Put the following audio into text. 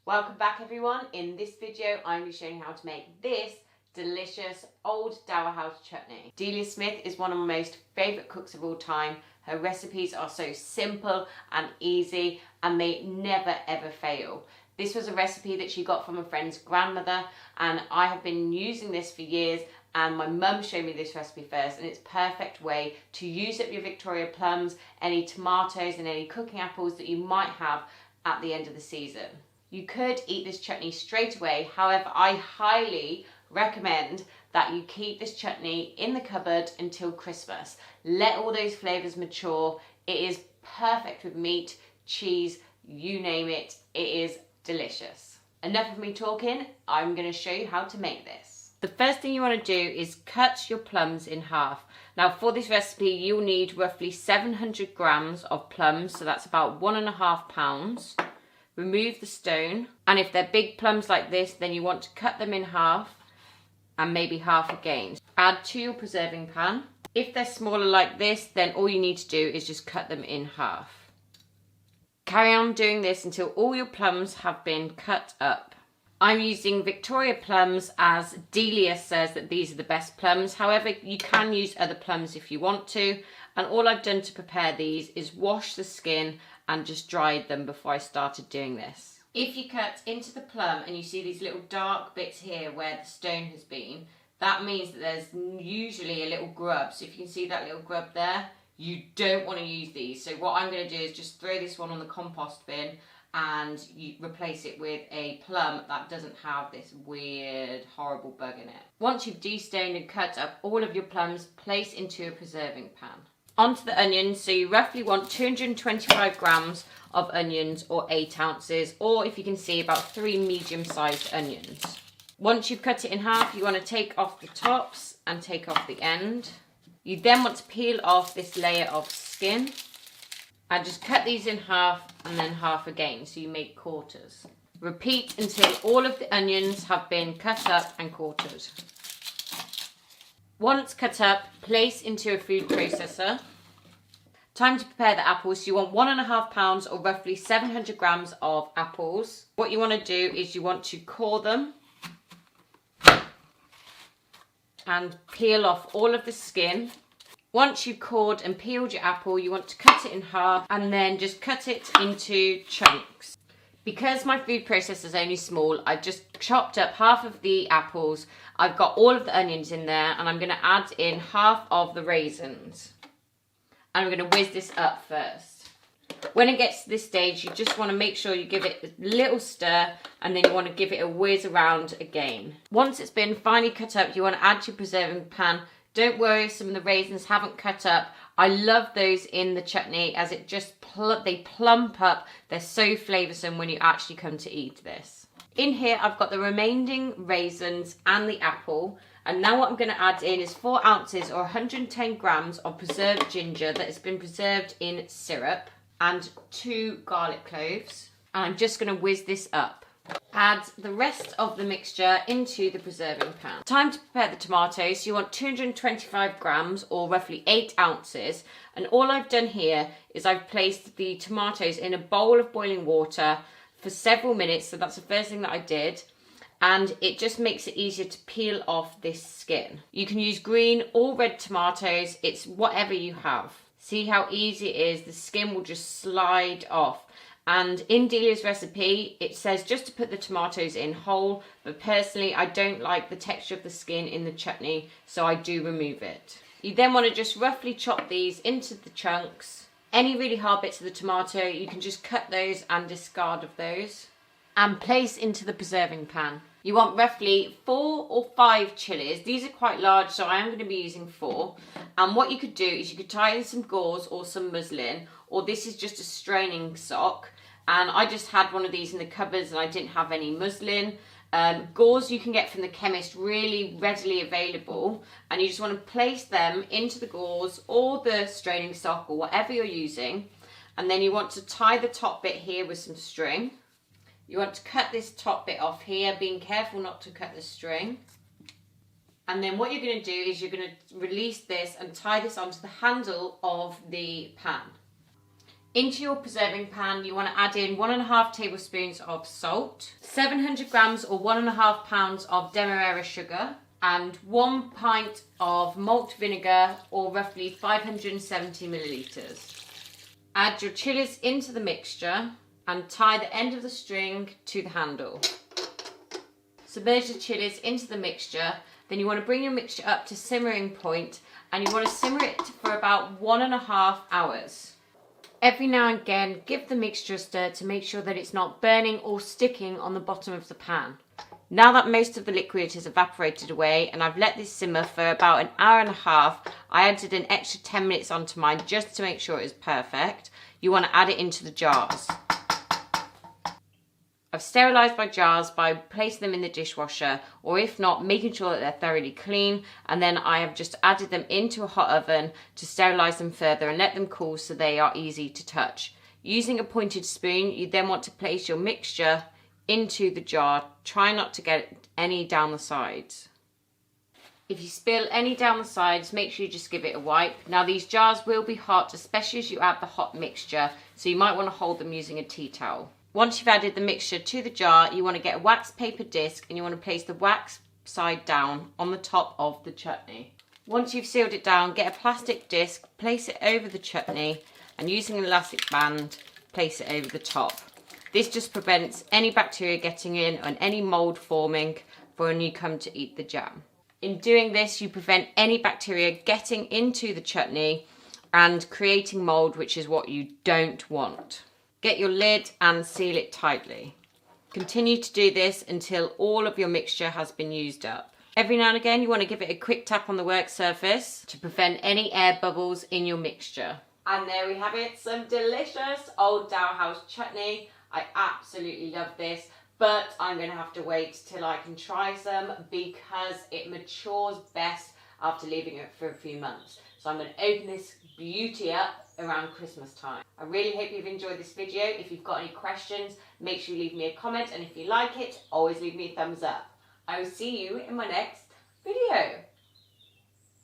Welcome back everyone. In this video I'm going to be showing you how to make this delicious old Dowerhouse chutney. Delia Smith is one of my most favourite cooks of all time. Her recipes are so simple and easy and they never ever fail. This was a recipe that she got from a friend's grandmother and I have been using this for years, and my mum showed me this recipe first, and it's a perfect way to use up your Victoria plums, any tomatoes and any cooking apples that you might have at the end of the season. You could eat this chutney straight away, however I highly recommend that you keep this chutney in the cupboard until Christmas. Let all those flavours mature. It is perfect with meat, cheese, you name it. It is delicious. Enough of me talking, I'm going to show you how to make this. The first thing you want to do is cut your plums in half. Now for this recipe you'll need roughly 700 grams of plums, so that's about 1.5 pounds. Remove the stone, and if they're big plums like this then you want to cut them in half and maybe half again. Add to your preserving pan. If they're smaller like this then all you need to do is just cut them in half. Carry on doing this until all your plums have been cut up. I'm using Victoria plums as Delia says that these are the best plums. However, you can use other plums if you want to. And all I've done to prepare these is wash the skin and just dried them before I started doing this. If you cut into the plum and you see these little dark bits here where the stone has been, that means that there's usually a little grub. So if you can see that little grub there, you don't want to use these. So what I'm going to do is just throw this one on the compost bin and you replace it with a plum that doesn't have this weird horrible bug in it. Once you've destoned and cut up all of your plums, place into a preserving pan. Onto the onions, so you roughly want 225 grams of onions or 8 ounces, or if you can see about 3 medium-sized onions. Once you've cut it in half, you want to take off the tops and take off the end. You then want to peel off this layer of skin. And just cut these in half and then half again, so you make quarters. Repeat until all of the onions have been cut up and quartered. Once cut up, place into a food processor. Time to prepare the apples. So you want 1.5 pounds or roughly 700 grams of apples. What you want to do is you want to core them and peel off all of the skin. Once you've cored and peeled your apple, you want to cut it in half and then just cut it into chunks. Because my food processor is only small, I just chopped up half of the apples. I've got all of the onions in there and I'm going to add in half of the raisins. And I'm going to whiz this up first. When it gets to this stage, you just want to make sure you give it a little stir and then you want to give it a whiz around again. Once it's been finely cut up, you want to add to your preserving pan. Don't worry if some of the raisins haven't cut up. I love those in the chutney as it just they plump up. They're so flavoursome when you actually come to eat this. In here I've got the remaining raisins and the apple, and now what I'm going to add in is 4 ounces or 110 grams of preserved ginger that has been preserved in syrup and 2 garlic cloves, and I'm just going to whiz this up. Add the rest of the mixture into the preserving pan. Time to prepare the tomatoes. You want 225 grams or roughly 8 ounces. And all I've done here is I've placed the tomatoes in a bowl of boiling water for several minutes. So that's the first thing that I did. And it just makes it easier to peel off this skin. You can use green or red tomatoes. It's whatever you have. See how easy it is? The skin will just slide off. And in Delia's recipe, it says just to put the tomatoes in whole, but personally, I don't like the texture of the skin in the chutney, so I do remove it. You then want to just roughly chop these into the chunks. Any really hard bits of the tomato, you can just cut those and discard of those. And place into the preserving pan. You want roughly 4 or 5 chillis. These are quite large, so I am going to be using 4. And what you could do is you could tie in some gauze or some muslin, or this is just a straining sock. And I just had one of these in the cupboards and I didn't have any muslin. Gauze you can get from the chemist, really readily available. And you just want to place them into the gauze or the straining sock or whatever you're using. And then you want to tie the top bit here with some string. You want to cut this top bit off here, being careful not to cut the string. And then what you're going to do is you're going to release this and tie this onto the handle of the pan. Into your preserving pan, you want to add in 1.5 tablespoons of salt, 700 grams or 1.5 pounds of demerara sugar, and 1 pint of malt vinegar, or roughly 570 millilitres. Add your chillis into the mixture and tie the end of the string to the handle. Submerge the chillis into the mixture, then you want to bring your mixture up to simmering point, and you want to simmer it for about 1.5 hours. Every now and again, give the mixture a stir to make sure that it's not burning or sticking on the bottom of the pan. Now that most of the liquid has evaporated away and I've let this simmer for about 1.5 hours, I added an extra 10 minutes onto mine just to make sure it was perfect. You want to add it into the jars. I've sterilised my jars by placing them in the dishwasher, or if not, making sure that they're thoroughly clean, and then I have just added them into a hot oven to sterilise them further and let them cool so they are easy to touch. Using a pointed spoon, you then want to place your mixture into the jar. Try not to get any down the sides. If you spill any down the sides, make sure you just give it a wipe. Now these jars will be hot, especially as you add the hot mixture, so you might want to hold them using a tea towel. Once you've added the mixture to the jar, you want to get a wax paper disc and you want to place the wax side down on the top of the chutney. Once you've sealed it down, get a plastic disc, place it over the chutney, and using an elastic band, place it over the top. This just prevents any bacteria getting in and any mould forming for when you come to eat the jam. In doing this, you prevent any bacteria getting into the chutney and creating mould, which is what you don't want. Get your lid and seal it tightly. Continue to do this until all of your mixture has been used up. Every now and again, you want to give it a quick tap on the work surface to prevent any air bubbles in your mixture. And there we have it, some delicious old Dowerhouse chutney. I absolutely love this, but I'm going to have to wait till I can try some because it matures best after leaving it for a few months. So I'm going to open this beauty up around Christmas time. I really hope you've enjoyed this video. If you've got any questions, make sure you leave me a comment, and if you like it, always leave me a thumbs up. I will see you in my next video.